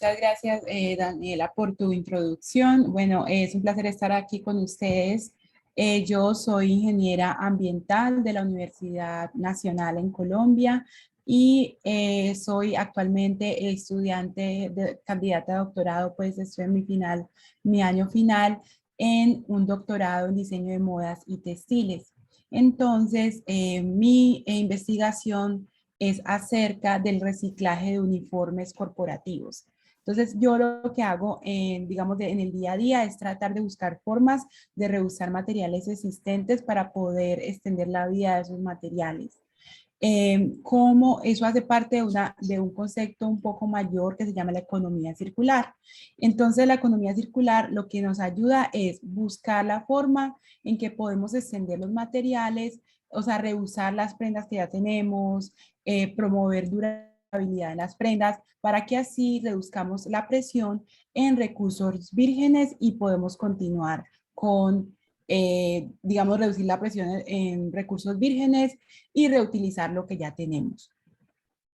Muchas gracias, Daniela, por tu introducción. Bueno, es un placer estar aquí con ustedes. Yo soy ingeniera ambiental de la Universidad Nacional en Colombia y soy actualmente estudiante de candidata a doctorado, pues estoy en mi año final en un doctorado en diseño de modas y textiles. Entonces, mi investigación es acerca del reciclaje de uniformes corporativos. Entonces, yo lo que hago, digamos, en el día a día es tratar de buscar formas de reusar materiales existentes para poder extender la vida de esos materiales. Como eso hace parte de un concepto un poco mayor que se llama la economía circular. Entonces, la economía circular lo que nos ayuda es buscar la forma en que podemos extender los materiales, o sea, reusar las prendas que ya tenemos, promover durabilidad en las prendas, para que así reduzcamos la presión en recursos vírgenes y podemos continuar con, digamos, reducir la presión en recursos vírgenes y reutilizar lo que ya tenemos.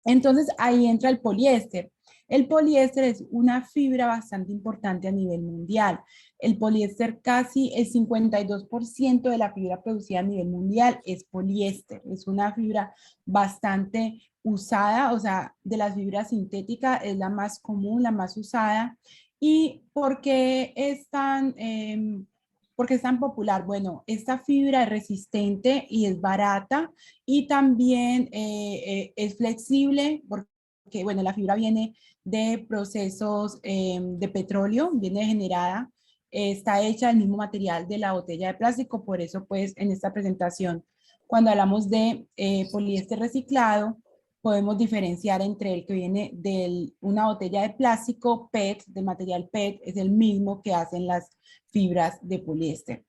Entonces ahí entra el poliéster. El poliéster es una fibra bastante importante a nivel mundial. El poliéster, casi el 52% de la fibra producida a nivel mundial es poliéster. Es una fibra bastante usada, o sea, de las fibras sintéticas es la más común, la más usada. ¿Y por qué es tan, por qué es tan popular? Bueno, esta fibra es resistente y es barata y también es flexible porque, bueno, la fibra viene de procesos de petróleo, viene generada, está hecha del mismo material de la botella de plástico, por eso pues en esta presentación, cuando hablamos de poliéster reciclado, podemos diferenciar entre el que viene de una botella de plástico PET, de material PET, es el mismo que hacen las fibras de poliéster.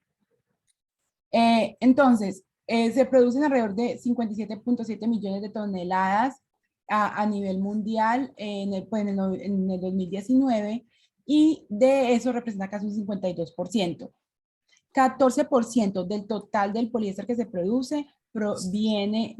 Entonces, se producen alrededor de 57.7 millones de toneladas a nivel mundial pues, en el 2019 y de eso representa casi un 52%. 14% del total del poliéster que se produce proviene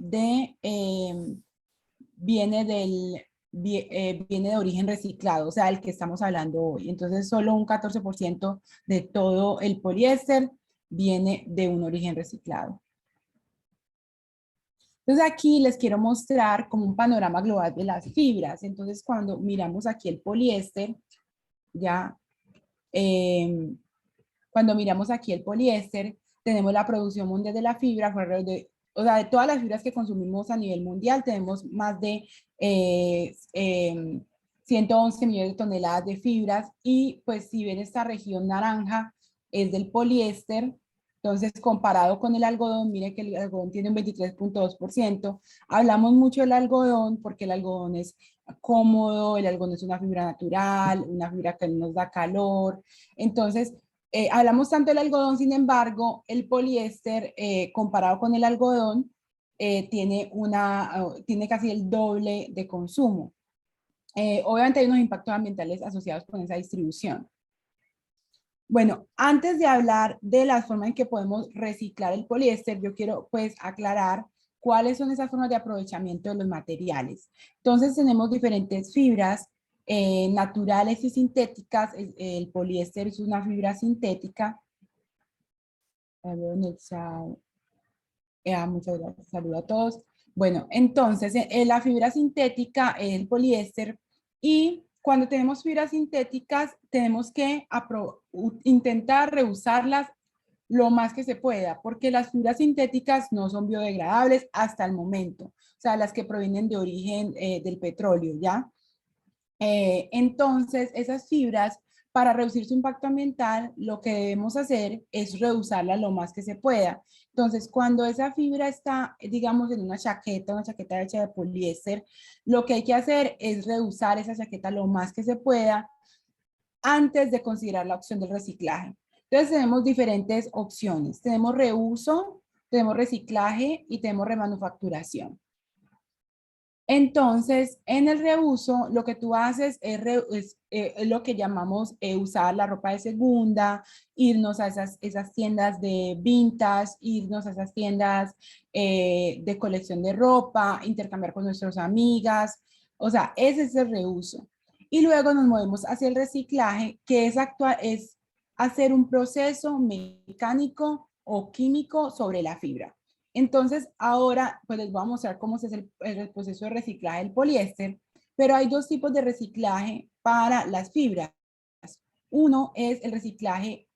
viene del, viene de origen reciclado, o sea, el que estamos hablando hoy. Entonces, solo un 14% de todo el poliéster viene de un origen reciclado. Entonces, aquí les quiero mostrar como un panorama global de las fibras. Entonces, cuando miramos aquí el poliéster, ya, eh, cuando miramos aquí el poliéster, tenemos la producción mundial de la fibra, o sea, de todas las fibras que consumimos a nivel mundial, tenemos más de 111 millones de toneladas de fibras y pues si ven esta región naranja es del poliéster, entonces comparado con el algodón, miren que el algodón tiene un 23.2%. Hablamos mucho del algodón porque el algodón es cómodo, el algodón es una fibra natural, una fibra que nos da calor, entonces hablamos tanto del algodón, sin embargo, el poliéster, comparado con el algodón, tiene casi el doble de consumo. Obviamente hay unos impactos ambientales asociados con esa distribución. Bueno, antes de hablar de la forma en que podemos reciclar el poliéster, yo quiero pues aclarar cuáles son esas formas de aprovechamiento de los materiales. Entonces tenemos diferentes fibras naturales y sintéticas. El poliéster es una fibra sintética. Muchas gracias, saludo a todos. Bueno, entonces la fibra sintética es el poliéster y cuando tenemos fibras sintéticas tenemos que intentar reusarlas lo más que se pueda, porque las fibras sintéticas no son biodegradables hasta el momento, o sea, las que provienen de origen del petróleo, ¿ya? Entonces, esas fibras, para reducir su impacto ambiental, lo que debemos hacer es reusarla lo más que se pueda. Entonces, cuando esa fibra está, digamos, en una chaqueta hecha de poliéster, lo que hay que hacer es reusar esa chaqueta lo más que se pueda antes de considerar la opción del reciclaje. Entonces, tenemos diferentes opciones. Tenemos reuso, tenemos reciclaje y tenemos remanufacturación. Entonces, en el reuso, lo que tú haces es lo que llamamos usar la ropa de segunda, irnos a esas tiendas de vintage, irnos a esas tiendas de colección de ropa, intercambiar con nuestras amigas. O sea, ese es el reuso. Y luego nos movemos hacia el reciclaje, que es hacer un proceso mecánico o químico sobre la fibra. Entonces, ahora pues les voy a mostrar cómo se hace el proceso de reciclaje del poliéster, pero hay dos tipos de reciclaje para las fibras. Uno es el reciclaje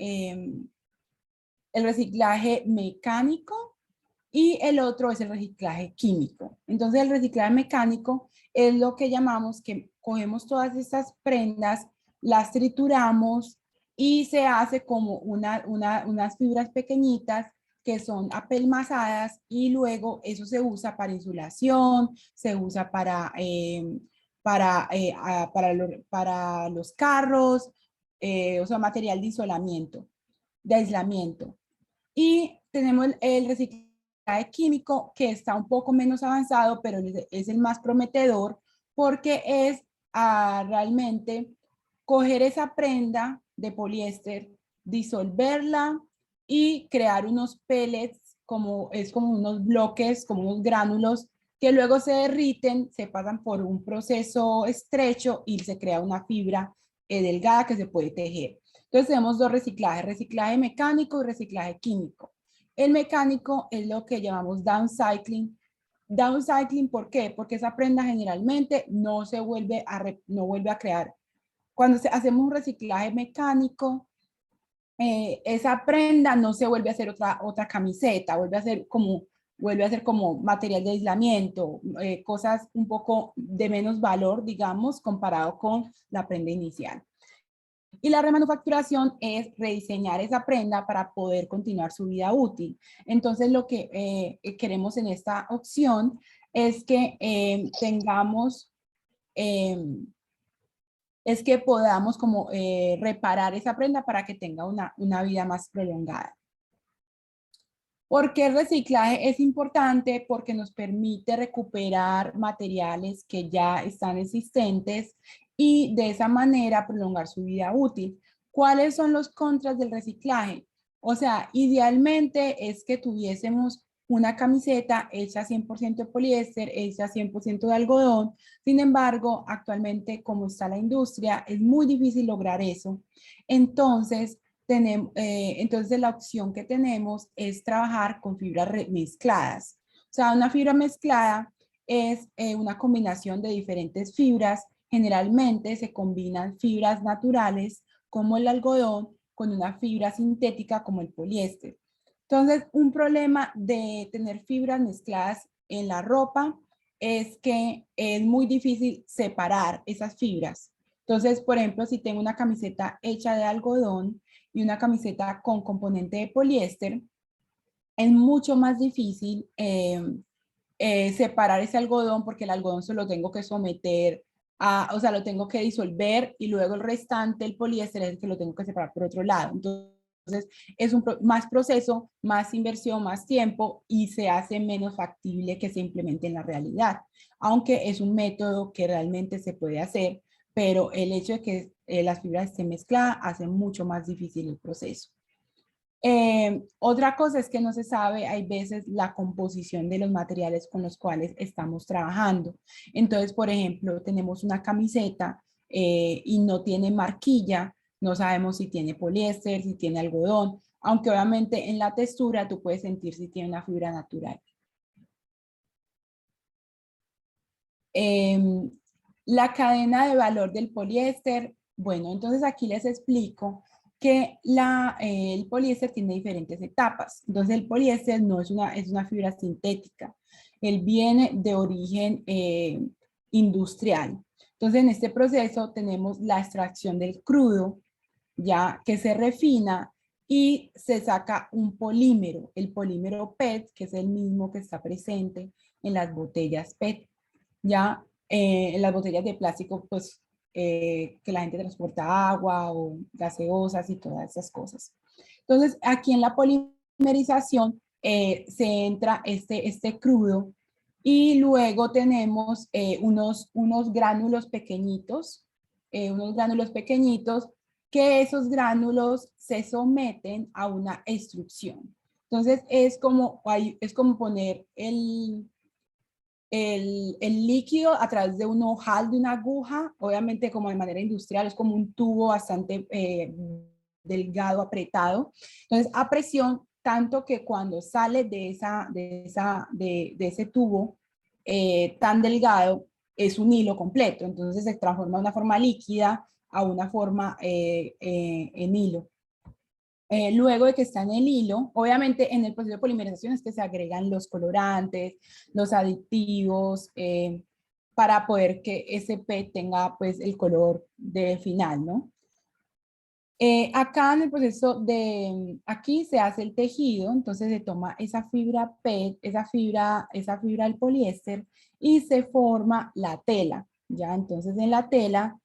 mecánico y el otro es el reciclaje químico. Entonces, el reciclaje mecánico es lo que llamamos que cogemos todas estas prendas, las trituramos y se hace como unas fibras pequeñitas que son apelmazadas y luego eso se usa para insulación, se usa para los carros, o sea, material de isolamiento, de aislamiento. Y tenemos el reciclaje químico que está un poco menos avanzado, pero es el más prometedor porque es realmente coger esa prenda de poliéster, disolverla y crear unos pellets, es como unos bloques, como unos gránulos que luego se derriten, se pasan por un proceso estrecho y se crea una fibra delgada que se puede tejer. Entonces tenemos dos reciclajes, reciclaje mecánico y reciclaje químico. El mecánico es lo que llamamos downcycling. Downcycling, ¿por qué? Porque esa prenda generalmente no vuelve a crear. Cuando hacemos un reciclaje mecánico, esa prenda no se vuelve a hacer otra camiseta, vuelve a ser como material de aislamiento, cosas un poco de menos valor, digamos, comparado con la prenda inicial. Y la remanufacturación es rediseñar esa prenda para poder continuar su vida útil. Entonces, lo que queremos en esta opción es que eh, es que podamos como reparar esa prenda para que tenga una vida más prolongada. ¿Por qué el reciclaje es importante? Porque nos permite recuperar materiales que ya están existentes y de esa manera prolongar su vida útil. ¿Cuáles son los contras del reciclaje? O sea, idealmente es que tuviésemos una camiseta hecha 100% de poliéster, hecha 100% de algodón. Sin embargo, actualmente como está la industria, es muy difícil lograr eso. Entonces la opción que tenemos es trabajar con fibras mezcladas. O sea, una fibra mezclada es una combinación de diferentes fibras. Generalmente se combinan fibras naturales como el algodón con una fibra sintética como el poliéster. Entonces, un problema de tener fibras mezcladas en la ropa es que es muy difícil separar esas fibras. Entonces, por ejemplo, si tengo una camiseta hecha de algodón, y una camiseta con componente de poliéster, es mucho más difícil separar ese algodón porque el algodón se lo tengo que someter o sea, lo tengo que disolver y luego el restante, el poliéster, es el que lo tengo que separar por otro lado. Entonces, es más proceso, más inversión, más tiempo y se hace menos factible que se implemente en la realidad. Aunque es un método que realmente se puede hacer, pero el hecho de que las fibras estén mezcladas hace mucho más difícil el proceso. Otra cosa es que no se sabe, hay veces, la composición de los materiales con los cuales estamos trabajando. Entonces, por ejemplo, tenemos una camiseta y no tiene marquilla, no sabemos si tiene poliéster, si tiene algodón, aunque obviamente en la textura tú puedes sentir si tiene una fibra natural. La cadena de valor del poliéster, bueno, entonces aquí les explico que el poliéster tiene diferentes etapas. Entonces el poliéster no es una fibra sintética, él viene de origen industrial. Entonces en este proceso tenemos la extracción del crudo, ya que se refina y se saca un polímero, el polímero PET, que es el mismo que está presente en las botellas PET. Ya en las botellas de plástico, pues que la gente transporta agua o gaseosas y todas esas cosas. Entonces, aquí en la polimerización se entra este crudo y luego tenemos unos gránulos pequeñitos que esos gránulos se someten a una extrusión. Entonces, es como poner el líquido a través de un ojal de una aguja, obviamente como de manera industrial, es como un tubo bastante delgado, apretado. Entonces, a presión, tanto que cuando sale de ese tubo tan delgado, es un hilo completo. Entonces, se transforma de una forma líquida a una forma en hilo. Luego de que está en el hilo, obviamente en el proceso de polimerización es que se agregan los colorantes, los aditivos, para poder que ese PET tenga pues el color de final, ¿no? Acá en el proceso de, aquí se hace el tejido, entonces se toma esa fibra PET, esa fibra del poliéster y se forma la tela, ¿ya? Entonces en la tela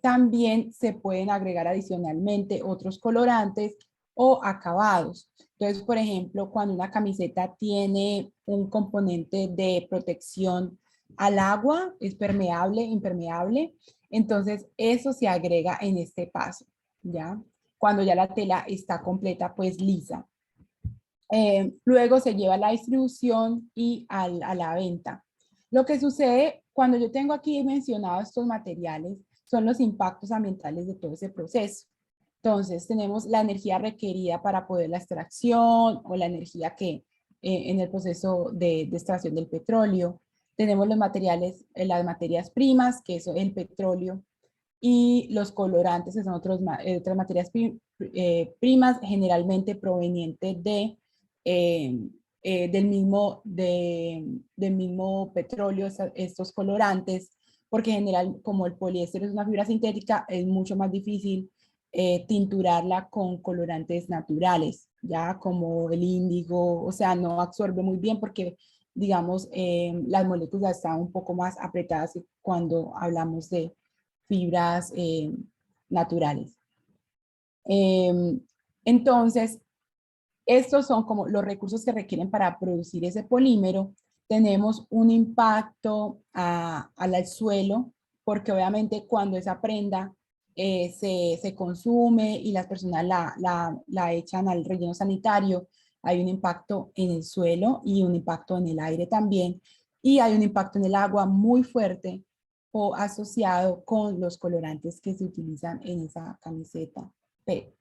también se pueden agregar adicionalmente otros colorantes o acabados. Entonces, por ejemplo, cuando una camiseta tiene un componente de protección al agua, es permeable, impermeable, entonces eso se agrega en este paso. ¿Ya? Cuando ya la tela está completa, pues lisa. Luego se lleva a la distribución y a la venta. Lo que sucede cuando yo tengo aquí mencionados estos materiales son los impactos ambientales de todo ese proceso. Entonces, tenemos la energía requerida para poder la extracción o la energía que en el proceso de extracción del petróleo. Tenemos los materiales, las materias primas, que es el petróleo, y los colorantes, que son otras materias primas, generalmente provenientes del mismo petróleo, estos colorantes, porque en general, como el poliéster es una fibra sintética, es mucho más difícil tinturarla con colorantes naturales, ya como el índigo, o sea, no absorbe muy bien porque, digamos, las moléculas están un poco más apretadas cuando hablamos de fibras naturales. Entonces, estos son como los recursos que requieren para producir ese polímero. Tenemos un impacto al suelo, porque obviamente cuando esa prenda se consume y las personas la echan al relleno sanitario, hay un impacto en el suelo y un impacto en el aire también. Y hay un impacto en el agua muy fuerte o asociado con los colorantes que se utilizan en esa camiseta PET.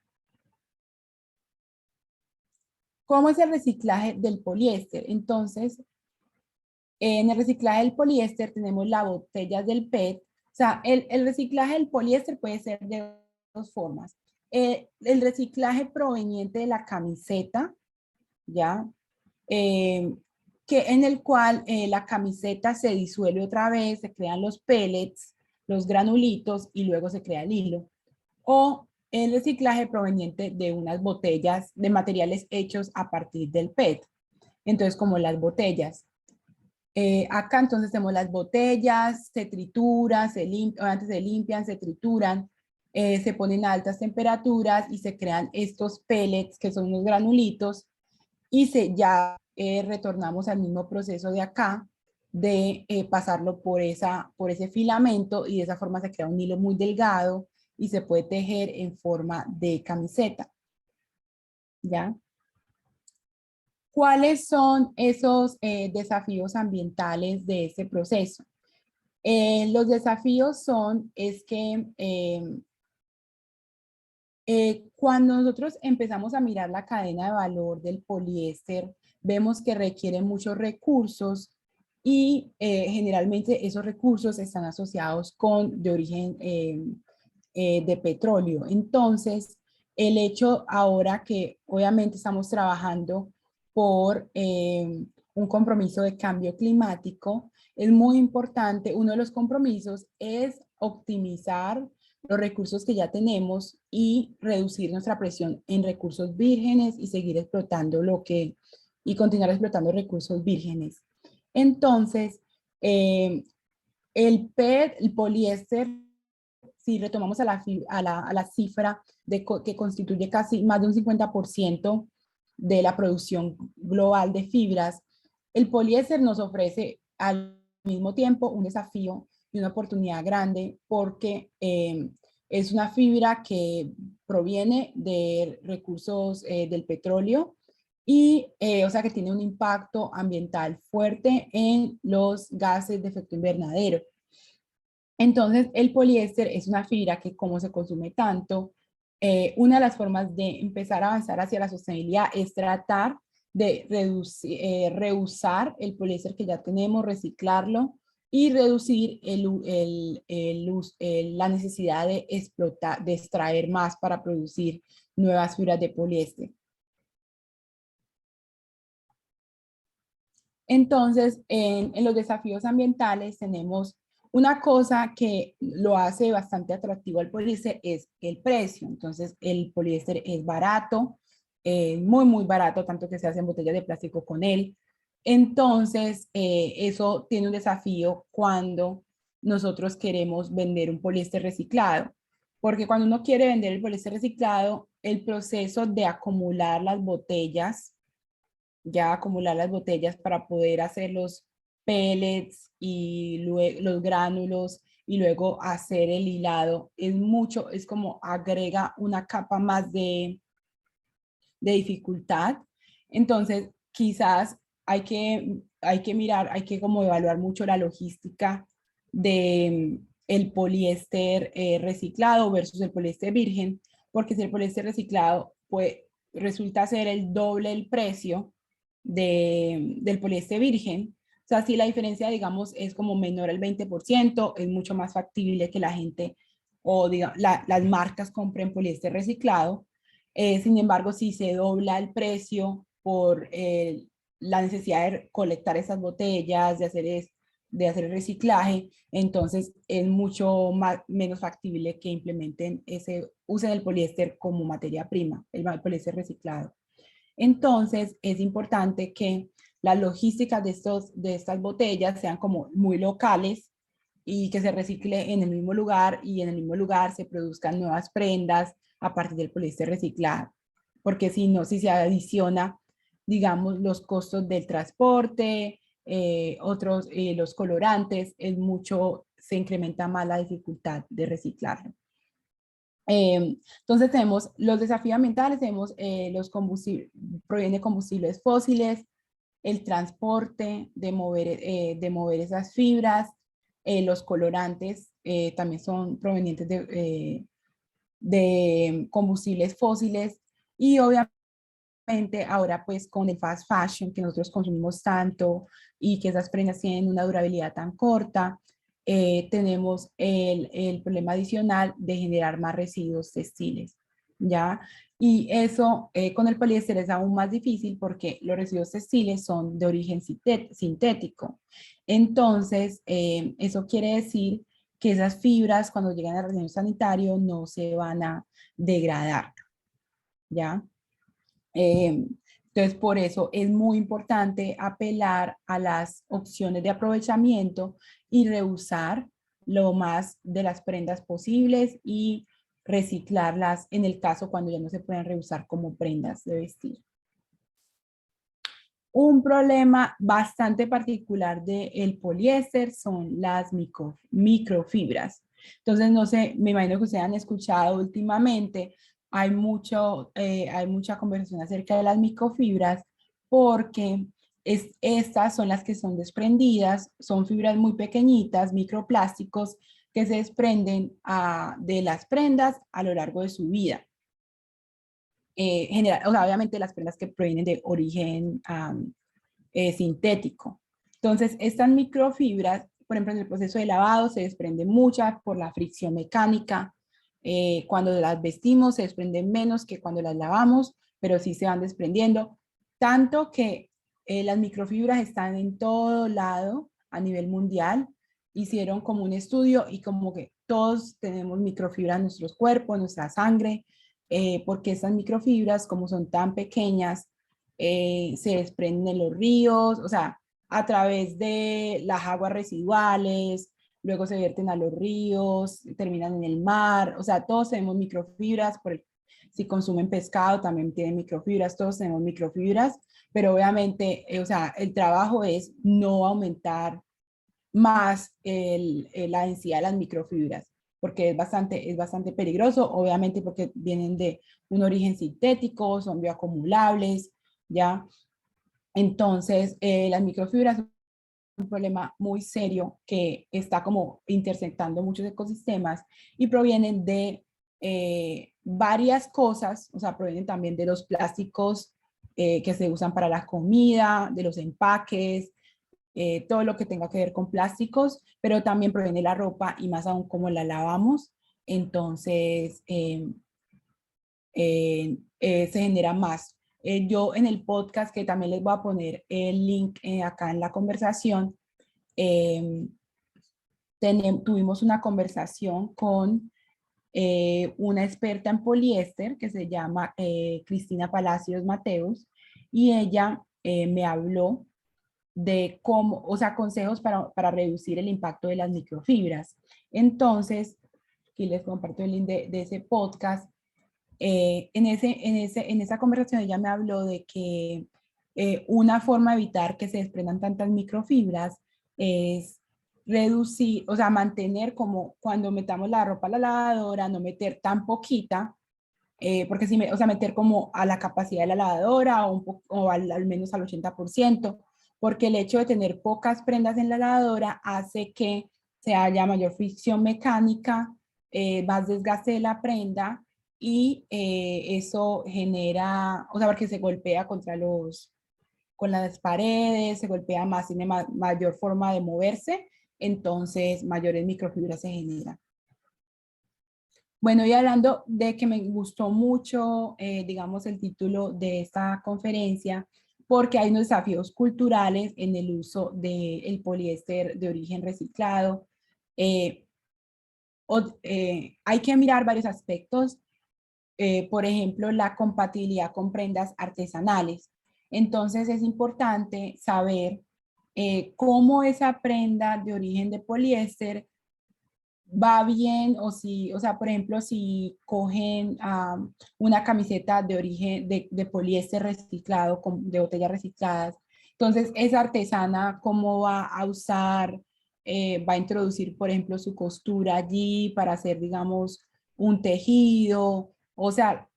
¿Cómo es el reciclaje del poliéster? Entonces, en el reciclaje del poliéster tenemos las botellas del PET. O sea, el reciclaje del poliéster puede ser de dos formas. El reciclaje proveniente de la camiseta, ¿ya? Eh, en el cual la camiseta se disuelve otra vez, se crean los pellets, los granulitos y luego se crea el hilo. O el reciclaje proveniente de unas botellas de materiales hechos a partir del PET. Entonces, como las botellas. Acá entonces tenemos las botellas, se trituran, antes se limpian, se trituran, se ponen a altas temperaturas y se crean estos pellets que son unos granulitos y ya retornamos al mismo proceso de acá de pasarlo por ese filamento y de esa forma se crea un hilo muy delgado y se puede tejer en forma de camiseta. ¿Ya? ¿Cuáles son esos desafíos ambientales de este proceso? Los desafíos es que cuando nosotros empezamos a mirar la cadena de valor del poliéster, vemos que requiere muchos recursos y generalmente esos recursos están asociados de origen de petróleo. Entonces, el hecho ahora que obviamente estamos trabajando por un compromiso de cambio climático, es muy importante, uno de los compromisos es optimizar los recursos que ya tenemos y reducir nuestra presión en recursos vírgenes y seguir explotando y continuar explotando recursos vírgenes. Entonces, el PET, el poliéster, si retomamos a la cifra que constituye casi más de un 50% de la producción global de fibras, el poliéster nos ofrece al mismo tiempo un desafío y una oportunidad grande porque es una fibra que proviene de recursos del petróleo y, o sea, que tiene un impacto ambiental fuerte en los gases de efecto invernadero. Entonces, el poliéster es una fibra que como se consume tanto, una de las formas de empezar a avanzar hacia la sostenibilidad es tratar de reducir, reusar el poliéster que ya tenemos, reciclarlo y reducir la necesidad de explotar, de extraer más para producir nuevas fibras de poliéster. Entonces, en los desafíos ambientales tenemos una cosa que lo hace bastante atractivo al poliéster es el precio. Entonces, el poliéster es barato, muy, muy barato, tanto que se hacen botellas de plástico con él. Entonces, eso tiene un desafío cuando nosotros queremos vender un poliéster reciclado. Porque cuando uno quiere vender el poliéster reciclado, el proceso de acumular las botellas ya acumular las botellas para poder hacer los pellets y luego los gránulos y luego hacer el hilado. Es mucho, es como agrega una capa más de dificultad. Entonces, quizás hay que mirar, hay que como evaluar mucho la logística de el poliéster reciclado versus el poliéster virgen, porque si el poliéster reciclado pues, resulta ser el doble el precio del poliéster virgen, o sea, si la diferencia, digamos, es como menor al 20%, es mucho más factible que la gente o digamos, las marcas compren poliéster reciclado. Sin embargo, si se dobla el precio por la necesidad de colectar esas botellas, de hacer el reciclaje, entonces es mucho más, menos factible que implementen usen el poliéster como materia prima, el poliéster reciclado. Entonces, es importante que las logísticas de estas botellas sean como muy locales y que se recicle en el mismo lugar y en el mismo lugar se produzcan nuevas prendas a partir del poliéster reciclado. Porque si no, si se adiciona, digamos, los costos del transporte, los colorantes, se incrementa más la dificultad de reciclarlo. Entonces tenemos los desafíos ambientales, tenemos los combustibles, provienen de combustibles fósiles, el transporte de mover esas fibras, los colorantes también son provenientes de combustibles fósiles y obviamente ahora pues con el fast fashion que nosotros consumimos tanto y que esas prendas tienen una durabilidad tan corta, tenemos el problema adicional de generar más residuos textiles, ¿ya? Y eso con el poliéster es aún más difícil porque los residuos textiles son de origen sintético. Entonces, eso quiere decir que esas fibras cuando llegan al relleno sanitario no se van a degradar, ¿ya? Entonces, por eso es muy importante apelar a las opciones de aprovechamiento y reusar lo más de las prendas posibles y reciclarlas en el caso cuando ya no se pueden reusar como prendas de vestir. Un problema bastante particular del poliéster son las microfibras. Entonces, no sé, me imagino que ustedes han escuchado últimamente, hay mucha conversación acerca de las microfibras porque estas son las que son desprendidas, son fibras muy pequeñitas, microplásticos que se desprenden de las prendas a lo largo de su vida. O sea, obviamente las prendas que provienen de origen sintético. Entonces, estas microfibras, por ejemplo, en el proceso de lavado se desprenden muchas por la fricción mecánica. Cuando las vestimos se desprenden menos que cuando las lavamos, pero sí se van desprendiendo. Tanto que las microfibras están en todo lado a nivel mundial. Hicieron como un estudio y como que todos tenemos microfibras en nuestros cuerpos, en nuestra sangre, porque estas microfibras, como son tan pequeñas, se desprenden en los ríos, o sea, a través de las aguas residuales, luego se vierten a los ríos, terminan en el mar, o sea, todos tenemos microfibras, si consumen pescado también tienen microfibras, todos tenemos microfibras, pero obviamente, o sea, el trabajo es no aumentar más la densidad de las microfibras, porque es bastante peligroso, obviamente porque vienen de un origen sintético, son bioacumulables, ¿ya? Entonces, las microfibras son un problema muy serio que está como intersectando muchos ecosistemas y provienen de varias cosas, o sea, provienen también de los plásticos que se usan para la comida, de los empaques, todo lo que tenga que ver con plásticos, pero también proviene de la ropa y más aún cómo la lavamos. Entonces, se genera más. Yo en el podcast, que también les voy a poner el link acá en la conversación, eh, tuvimos una conversación con una experta en poliéster que se llama Cristina Palacios Mateus, y ella me habló de cómo, o sea, consejos para reducir el impacto de las microfibras. Entonces, aquí les comparto el link de ese podcast. En esa conversación ella me habló de que una forma de evitar que se desprendan tantas microfibras es reducir, o sea, mantener como cuando metamos la ropa a la lavadora, no meter tan poquita, porque si, o sea, meter como a la capacidad de la lavadora o, o al menos al 80%, porque el hecho de tener pocas prendas en la lavadora hace que se haya mayor fricción mecánica, más desgaste de la prenda y eso genera, o sea, porque se golpea contra con las paredes, se golpea más, tiene mayor forma de moverse, entonces mayores microfibras se generan. Bueno, y hablando de que me gustó mucho, digamos, el título de esta conferencia, porque hay unos desafíos culturales en el uso del poliéster de origen reciclado. Eh, hay que mirar varios aspectos, por ejemplo, la compatibilidad con prendas artesanales. Entonces es importante saber cómo esa prenda de origen de poliéster va bien o si, o sea, por ejemplo, si cogen una camiseta de origen de poliéster reciclado, de botellas recicladas, entonces esa artesana, ¿cómo va a usar, va a introducir, por ejemplo, su costura allí para hacer, digamos, un tejido? O sea,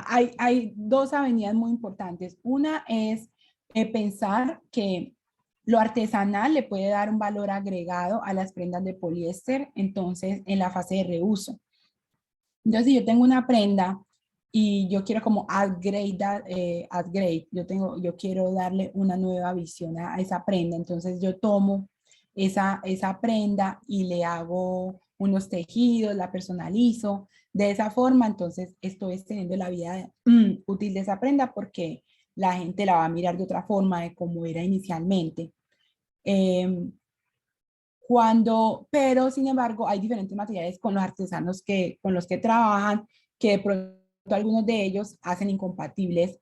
hay dos avenidas muy importantes. Una es pensar que lo artesanal le puede dar un valor agregado a las prendas de poliéster, entonces en la fase de reuso. Entonces, si yo tengo una prenda y yo quiero como upgrade, yo quiero darle una nueva visión a esa prenda, entonces yo tomo esa prenda y le hago unos tejidos, la personalizo. De esa forma, entonces estoy extendiendo la vida útil de esa prenda porque la gente la va a mirar de otra forma de como era inicialmente. Eh, pero sin embargo, hay diferentes materiales con los artesanos con los que trabajan, que de pronto algunos de ellos hacen incompatibles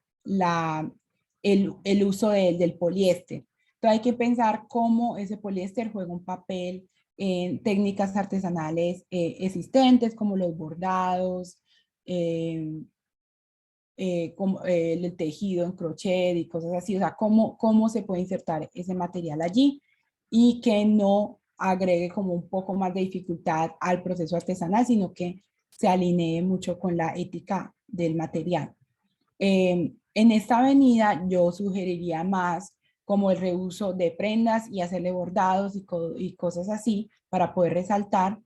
el uso del poliéster. Entonces hay que pensar cómo ese poliéster juega un papel en técnicas artesanales existentes, como los bordados, eh, como, el tejido en crochet y cosas así. O sea, cómo se puede insertar ese material allí y que no agregue como un poco más de dificultad al proceso artesanal, sino que se alinee mucho con la ética del material. En esta avenida yo sugeriría más como el reuso de prendas y hacerle bordados y cosas así para poder resaltar.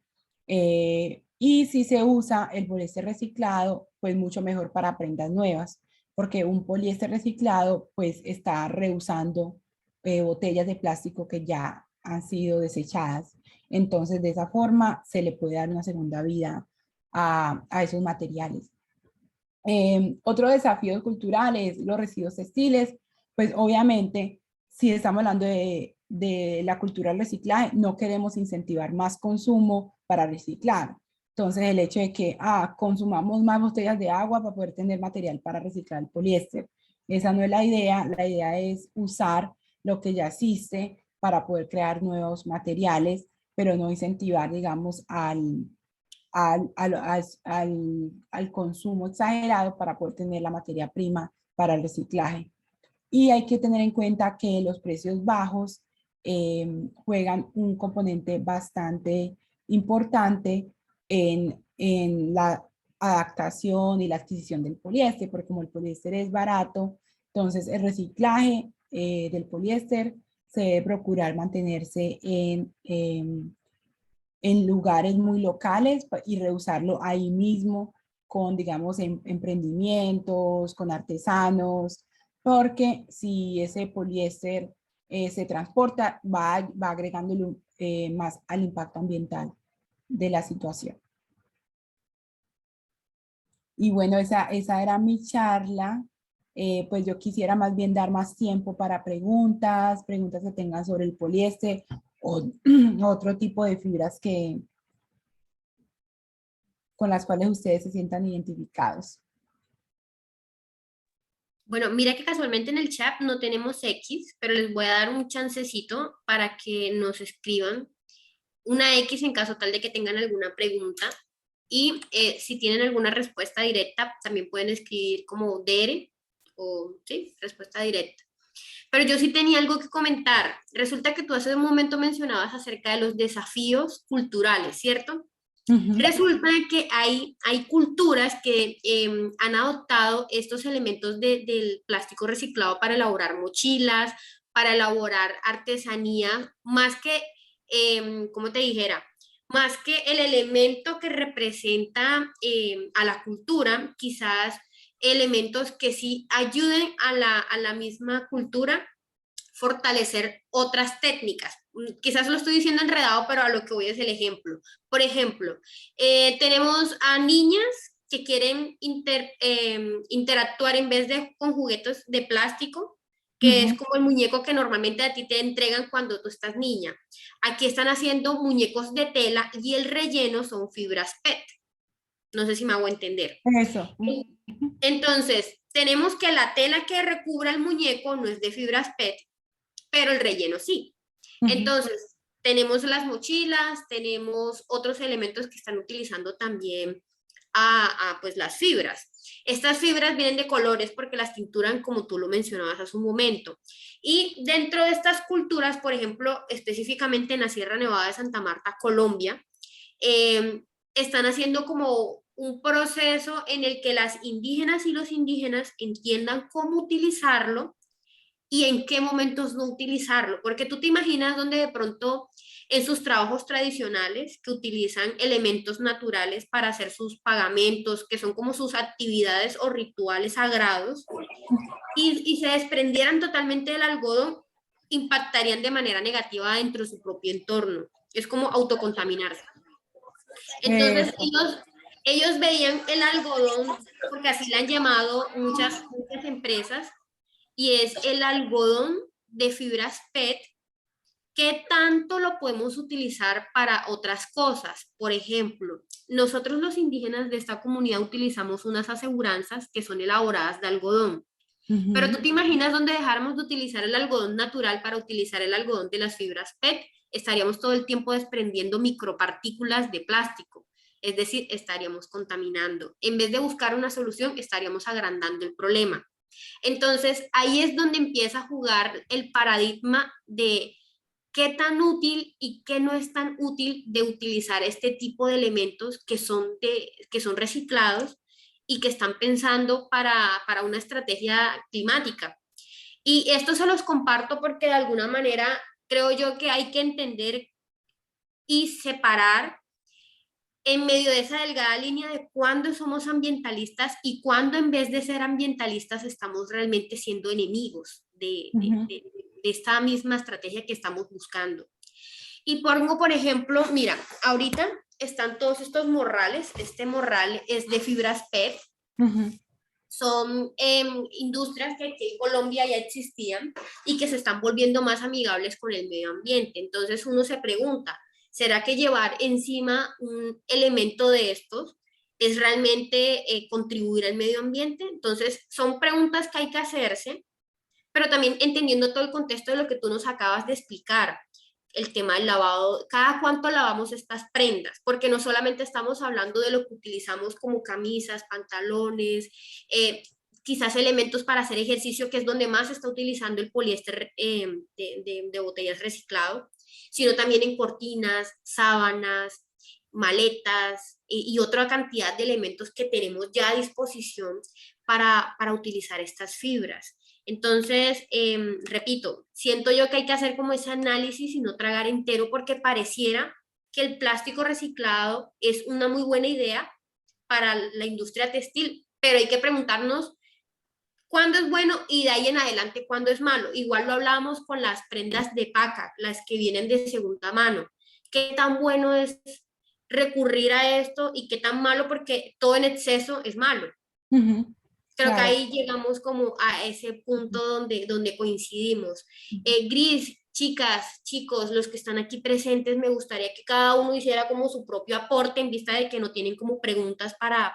Y si se usa el poliéster reciclado, pues mucho mejor para prendas nuevas, porque un poliéster reciclado pues está reusando botellas de plástico que ya han sido desechadas. Entonces, de esa forma se le puede dar una segunda vida a esos materiales. Otro desafío cultural es los residuos textiles. Pues obviamente, si estamos hablando de la cultura del reciclaje, no queremos incentivar más consumo para reciclar. Entonces, el hecho de que consumamos más botellas de agua para poder tener material para reciclar el poliéster. Esa no es la idea es usar lo que ya existe para poder crear nuevos materiales, pero no incentivar, digamos, al consumo exagerado para poder tener la materia prima para el reciclaje. Y hay que tener en cuenta que los precios bajos juegan un componente bastante importante en la adaptación y la adquisición del poliéster, porque como el poliéster es barato, Entonces, el reciclaje del poliéster se debe procurar mantenerse en lugares muy locales y reusarlo ahí mismo con, digamos, emprendimientos, con artesanos, porque si ese poliéster se transporta, va agregándole más al impacto ambiental de la situación. Y bueno, esa era mi charla. Pues yo quisiera más bien dar más tiempo para preguntas que tengan sobre el poliéster o otro tipo de fibras con las cuales ustedes se sientan identificados. Bueno, mira que casualmente en el chat no tenemos X, pero les voy a dar un chancecito para que nos escriban una X en caso tal de que tengan alguna pregunta. Y si tienen alguna respuesta directa, también pueden escribir como DR o sí, respuesta directa. Pero yo sí tenía algo que comentar. Resulta que tú hace un momento mencionabas acerca de los desafíos culturales, ¿cierto? Ujú. Resulta que hay culturas que han adoptado estos elementos del plástico reciclado para elaborar mochilas, para elaborar artesanía, más que, ¿cómo te dijera? Más que el elemento que representa a la cultura, quizás elementos que sí ayuden a la misma cultura fortalecer otras técnicas. Quizás lo estoy diciendo enredado, pero a lo que voy es el ejemplo. Por ejemplo, tenemos a niñas que quieren interactuar en vez de con juguetes de plástico, que es Ujú. como el muñeco que normalmente a ti te entregan cuando tú estás niña. Aquí están haciendo muñecos de tela y el relleno son fibras PET. No sé si me hago entender. Eso. Entonces, tenemos que la tela que recubra el muñeco no es de fibras PET, pero el relleno sí. Ujú. Entonces, tenemos las mochilas, tenemos otros elementos que están utilizando también pues las fibras. Estas fibras vienen de colores porque las tinturan como tú lo mencionabas hace un momento. Y dentro de estas culturas, por ejemplo, específicamente en la Sierra Nevada de Santa Marta, Colombia, eh, están haciendo como un proceso en el que las indígenas y los indígenas entiendan cómo utilizarlo y en qué momentos no utilizarlo, porque tú te imaginas donde de pronto en sus trabajos tradicionales que utilizan elementos naturales para hacer sus pagamentos, que son como sus actividades o rituales sagrados, y se desprendieran totalmente del algodón, impactarían de manera negativa dentro de su propio entorno. Es como autocontaminarse. Entonces, Eso. ellos veían el algodón, porque así le han llamado muchas empresas, y es el algodón de fibras PET. ¿Qué tanto lo podemos utilizar para otras cosas? Por ejemplo, nosotros los indígenas de esta comunidad utilizamos unas aseguranzas que son elaboradas de algodón. Pero tú Ujú. te imaginas donde dejáramos de utilizar el algodón natural para utilizar el algodón de las fibras PET, estaríamos todo el tiempo desprendiendo micropartículas de plástico. Es decir, estaríamos contaminando. En vez de buscar una solución, estaríamos agrandando el problema. Entonces, ahí es donde empieza a jugar el paradigma de qué tan útil y qué no es tan útil de utilizar este tipo de elementos que son reciclados y que están pensando para una estrategia climática. Y esto se los comparto porque de alguna manera creo yo que hay que entender y separar en medio de esa delgada línea de cuándo somos ambientalistas y cuándo en vez de ser ambientalistas estamos realmente siendo enemigos Ujú. de esta misma estrategia que estamos buscando. Y pongo, por ejemplo, mira, ahorita están todos estos morrales, este morral es de fibras PET, Ujú. son industrias que aquí en Colombia ya existían y que se están volviendo más amigables con el medio ambiente. Entonces uno se pregunta, ¿será que llevar encima un elemento de estos es realmente contribuir al medio ambiente? Entonces son preguntas que hay que hacerse, pero también entendiendo todo el contexto de lo que tú nos acabas de explicar, el tema del lavado, cada cuánto lavamos estas prendas, porque no solamente estamos hablando de lo que utilizamos como camisas, pantalones, quizás elementos para hacer ejercicio, que es donde más se está utilizando el poliéster de botellas reciclado, sino también en cortinas, sábanas, maletas y otra cantidad de elementos que tenemos ya a disposición para utilizar estas fibras. Entonces, repito, siento yo que hay que hacer como ese análisis y no tragar entero porque pareciera que el plástico reciclado es una muy buena idea para la industria textil, pero hay que preguntarnos cuándo es bueno y de ahí en adelante cuándo es malo. Igual lo hablamos con las prendas de paca, las que vienen de segunda mano. ¿Qué tan bueno es recurrir a esto y qué tan malo? Porque todo en exceso es malo. Ujú, Creo que claro. ahí llegamos como a ese punto donde coincidimos. Gris, chicas, chicos, los que están aquí presentes, me gustaría que cada uno hiciera como su propio aporte en vista de que no tienen como preguntas para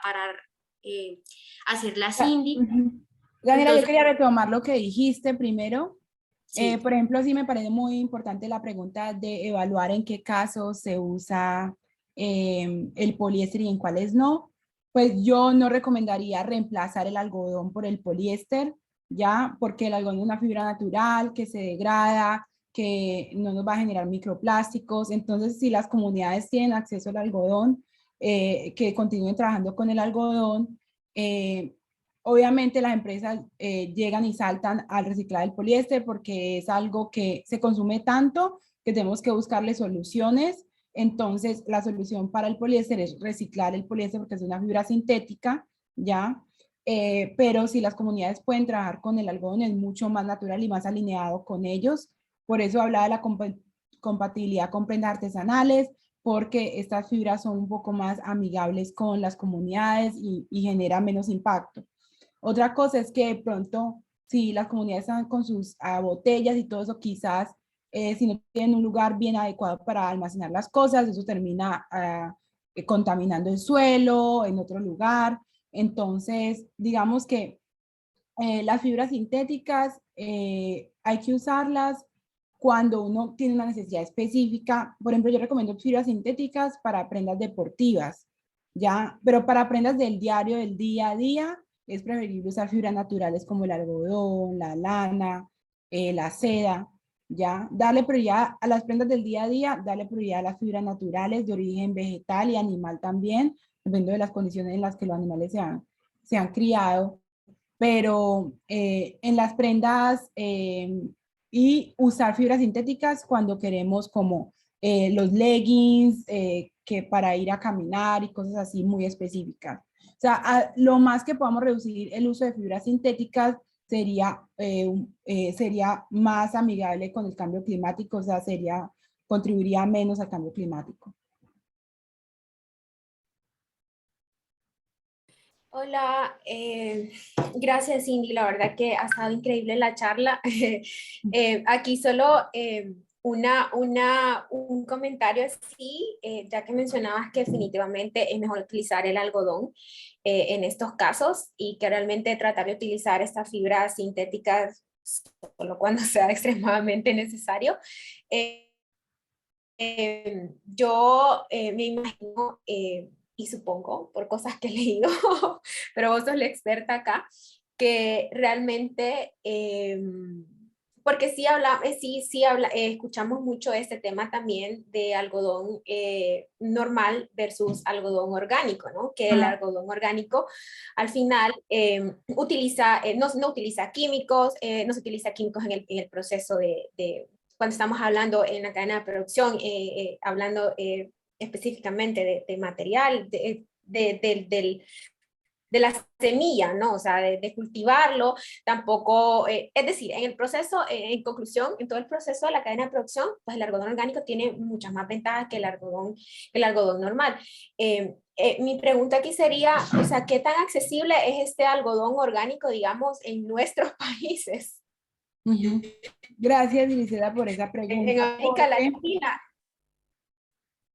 hacer la Cindy. Ujú. Daniela, yo Entonces, quería retomar lo que dijiste primero. sí. Por ejemplo, sí me parece muy importante la pregunta de evaluar en qué casos se usa el poliéster y en cuáles no. Pues yo no recomendaría reemplazar el algodón por el poliéster, ¿ya? Porque el algodón es una fibra natural que se degrada, que no nos va a generar microplásticos. Entonces, si las comunidades tienen acceso al algodón, que continúen trabajando con el algodón. eh, Obviamente las empresas llegan y saltan al reciclar el poliéster porque es algo que se consume tanto que tenemos que buscarle soluciones. Entonces, la solución para el poliéster es reciclar el poliéster porque es una fibra sintética, ¿ya? Pero si las comunidades pueden trabajar con el algodón es mucho más natural y más alineado con ellos. Por eso hablaba de la compatibilidad con prendas artesanales, porque estas fibras son un poco más amigables con las comunidades y generan menos impacto. Otra cosa es que de pronto, si las comunidades están con sus botellas y todo eso, quizás si no tienen un lugar bien adecuado para almacenar las cosas, eso termina contaminando el suelo en otro lugar. Entonces, digamos que las fibras sintéticas hay que usarlas cuando uno tiene una necesidad específica. Por ejemplo, yo recomiendo fibras sintéticas para prendas deportivas, ¿ya? Pero para prendas del diario, del día a día, es preferible usar fibras naturales como el algodón, la lana, la seda, ¿ya? Darle prioridad a las prendas del día a día, darle prioridad a las fibras naturales de origen vegetal y animal también, dependiendo de las condiciones en las que los animales se han criado, pero en las prendas y usar fibras sintéticas cuando queremos como los leggings, que para ir a caminar y cosas así muy específicas. O sea, lo más que podamos reducir el uso de fibras sintéticas sería más amigable con el cambio climático, o sea, contribuiría menos al cambio climático. Hola, gracias Cindy, la verdad que ha estado increíble la charla. Aquí solo un comentario así, ya que mencionabas que definitivamente es mejor utilizar el algodón en estos casos y que realmente tratar de utilizar estas fibras sintéticas solo cuando sea extremadamente necesario. Yo me imagino y supongo por cosas que he leído, pero vos sos la experta acá, que realmente, porque escuchamos mucho este tema también de algodón normal versus algodón orgánico, ¿no? Que el algodón orgánico al final no utiliza químicos, no se utiliza químicos en el proceso cuando estamos hablando en la cadena de producción, hablando específicamente de material, de la semilla, ¿no? O sea, de cultivarlo, tampoco, es decir, en el proceso, en conclusión, en todo el proceso de la cadena de producción, pues el algodón orgánico tiene muchas más ventajas que el algodón normal. Mi pregunta aquí sería, o sea, ¿qué tan accesible es este algodón orgánico, digamos, en nuestros países? Uh-huh. Gracias, Grisela, por esa En pregunta. América Latina.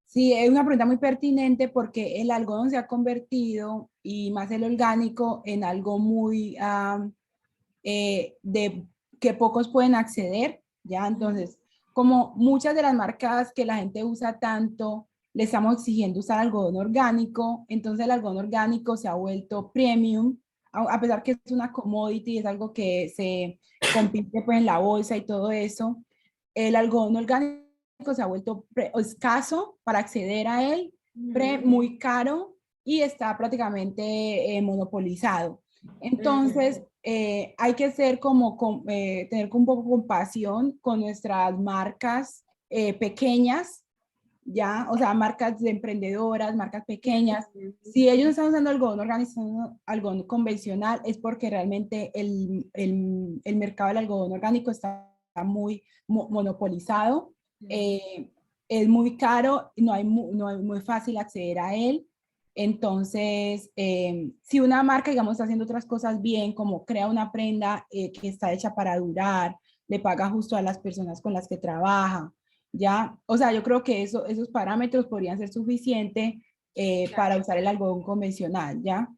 Sí, es una pregunta muy pertinente porque el algodón se ha convertido, y más el orgánico, en algo muy de que pocos pueden acceder, ¿ya? Entonces, como muchas de las marcas que la gente usa tanto, le estamos exigiendo usar algodón orgánico, entonces el algodón orgánico se ha vuelto premium, a pesar que es una commodity, es algo que se compite pues en la bolsa y todo eso. El algodón orgánico se ha vuelto escaso para acceder a él, muy caro y está prácticamente monopolizado. Entonces, hay que ser tener un poco compasión con nuestras marcas pequeñas, ¿ya? O sea, marcas de emprendedoras, marcas pequeñas. Si ellos están usando algodón orgánico, algodón convencional, es porque realmente el mercado del algodón orgánico está muy monopolizado. Es muy caro, no es muy fácil acceder a él. Entonces, si una marca, digamos, está haciendo otras cosas bien, como crea una prenda que está hecha para durar, le paga justo a las personas con las que trabaja, ¿ya? O sea, yo creo que esos parámetros podrían ser suficientes para usar el algodón convencional, ¿ya?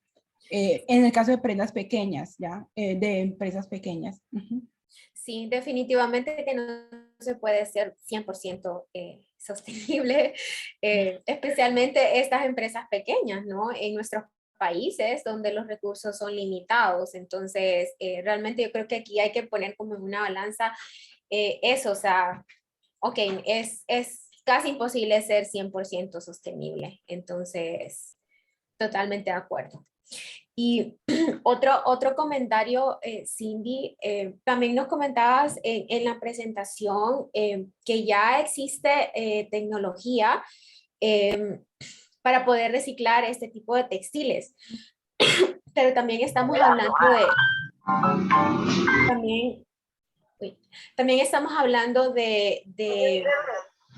En el caso de prendas pequeñas, ¿ya? De empresas pequeñas. Sí, definitivamente que no se puede ser 100% sostenible, especialmente estas empresas pequeñas, ¿no? En nuestros países donde los recursos son limitados. Entonces, realmente yo creo que aquí hay que poner como en una balanza eso, o sea, ok, es casi imposible ser 100% sostenible. Entonces, totalmente de acuerdo. Y otro comentario, Cindy, también nos comentabas en la presentación que ya existe tecnología para poder reciclar este tipo de textiles, pero también estamos hablando también, también estamos hablando de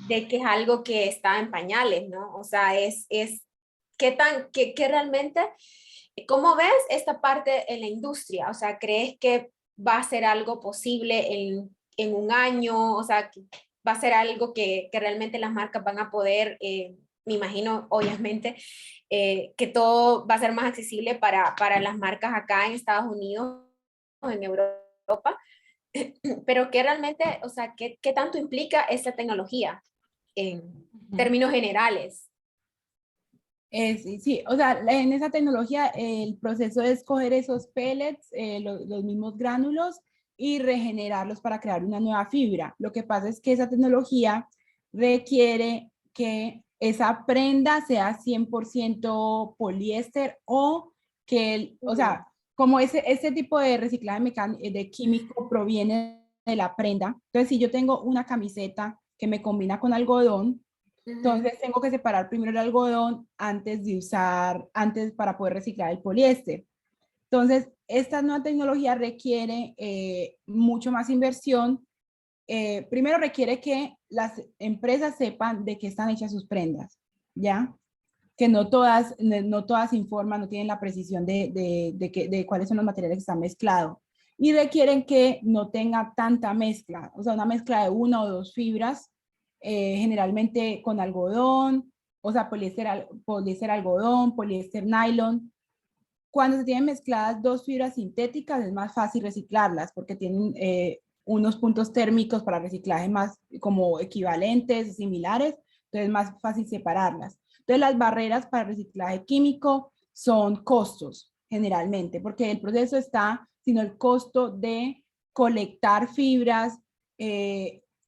que es algo que está en pañales, ¿no? O sea, ¿qué realmente... ¿Cómo ves esta parte en la industria? O sea, ¿crees que va a ser algo posible en un año? O sea, ¿va a ser algo que realmente las marcas van a poder, me imagino, obviamente, que todo va a ser más accesible para las marcas acá en Estados Unidos o en Europa? Pero ¿qué realmente, o sea, qué tanto implica esta tecnología en términos generales? Sí, sí, o sea, en esa tecnología el proceso es coger esos pellets, los mismos gránulos y regenerarlos para crear una nueva fibra. Lo que pasa es que esa tecnología requiere que esa prenda sea 100% poliéster o o sea, como ese tipo de reciclaje de químico proviene de la prenda. Entonces, si yo tengo una camiseta que me combina con algodón, entonces tengo que separar primero el algodón antes para poder reciclar el poliéster. Entonces, esta nueva tecnología requiere mucho más inversión. Primero requiere que las empresas sepan de qué están hechas sus prendas, ¿ya? Que no todas informan, no tienen la precisión de cuáles son los materiales que están mezclados. Y requieren que no tenga tanta mezcla, o sea, una mezcla de una o dos fibras, generalmente con algodón, o sea, poliéster algodón, poliéster nylon. Cuando se tienen mezcladas dos fibras sintéticas es más fácil reciclarlas porque tienen unos puntos térmicos para reciclaje más como equivalentes, similares, entonces es más fácil separarlas. Entonces las barreras para reciclaje químico son costos generalmente, porque el proceso está, sino el costo de colectar fibras,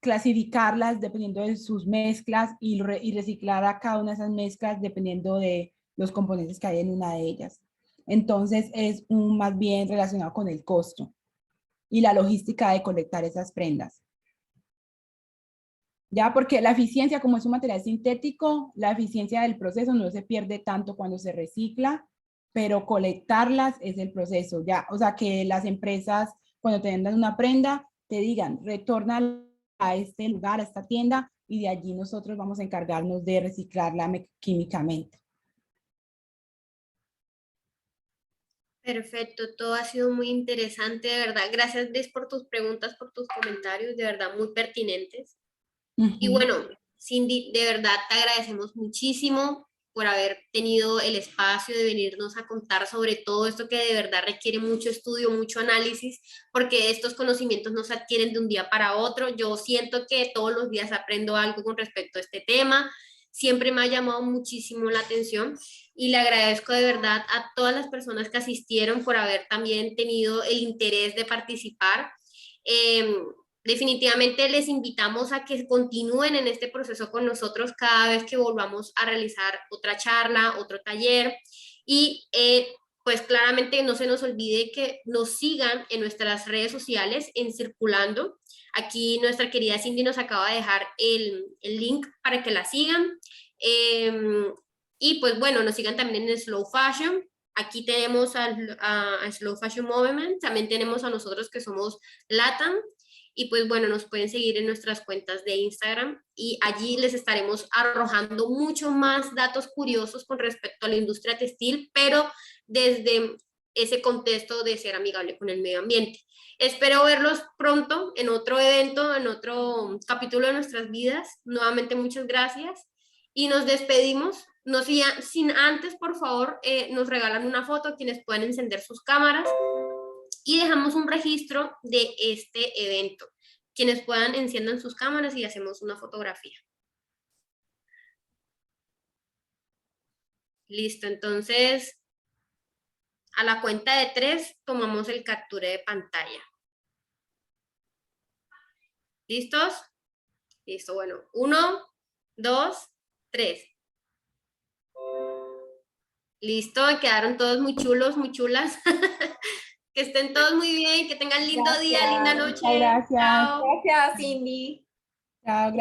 clasificarlas dependiendo de sus mezclas y reciclar a cada una de esas mezclas dependiendo de los componentes que hay en una de ellas. Entonces es más bien relacionado con el costo y la logística de colectar esas prendas. Ya, porque la eficiencia, como es un material sintético, la eficiencia del proceso no se pierde tanto cuando se recicla, pero colectarlas es el proceso, ya. O sea, que las empresas, cuando te vendan una prenda, te digan, retorna a este lugar, a esta tienda, y de allí nosotros vamos a encargarnos de reciclarla químicamente. Perfecto, todo ha sido muy interesante, de verdad. Gracias, Liz, por tus preguntas, por tus comentarios, de verdad, muy pertinentes. Y bueno, Cindy, de verdad te agradecemos muchísimo por haber tenido el espacio de venirnos a contar sobre todo esto que de verdad requiere mucho estudio, mucho análisis, porque estos conocimientos no se adquieren de un día para otro. Yo siento que todos los días aprendo algo con respecto a este tema. Siempre me ha llamado muchísimo la atención y le agradezco de verdad a todas las personas que asistieron por haber también tenido el interés de participar. Definitivamente les invitamos a que continúen en este proceso con nosotros cada vez que volvamos a realizar otra charla, otro taller y pues claramente no se nos olvide que nos sigan en nuestras redes sociales en Circulando. Aquí nuestra querida Cindy nos acaba de dejar el link para que la sigan. Y pues bueno, nos sigan también en Slow Fashion. Aquí tenemos a Slow Fashion Movement, también tenemos a nosotros que somos LATAM. Y pues bueno, nos pueden seguir en nuestras cuentas de Instagram y allí les estaremos arrojando mucho más datos curiosos con respecto a la industria textil, pero desde ese contexto de ser amigable con el medio ambiente. Espero verlos pronto en otro evento, en otro capítulo de nuestras vidas. Nuevamente muchas gracias y nos despedimos. No sin antes, por favor, nos regalan una foto quienes pueden encender sus cámaras y dejamos un registro de este evento. Quienes puedan enciendan sus cámaras y hacemos una fotografía. Listo, entonces a la cuenta de 3 tomamos el capture de pantalla. ¿Listos? Listo, bueno, 1, 2, 3. Listo, quedaron todos muy chulos, muy chulas. Que estén todos muy bien, que tengan lindo día, linda noche. Gracias. Chao. Gracias, Cindy. Chao, gracias.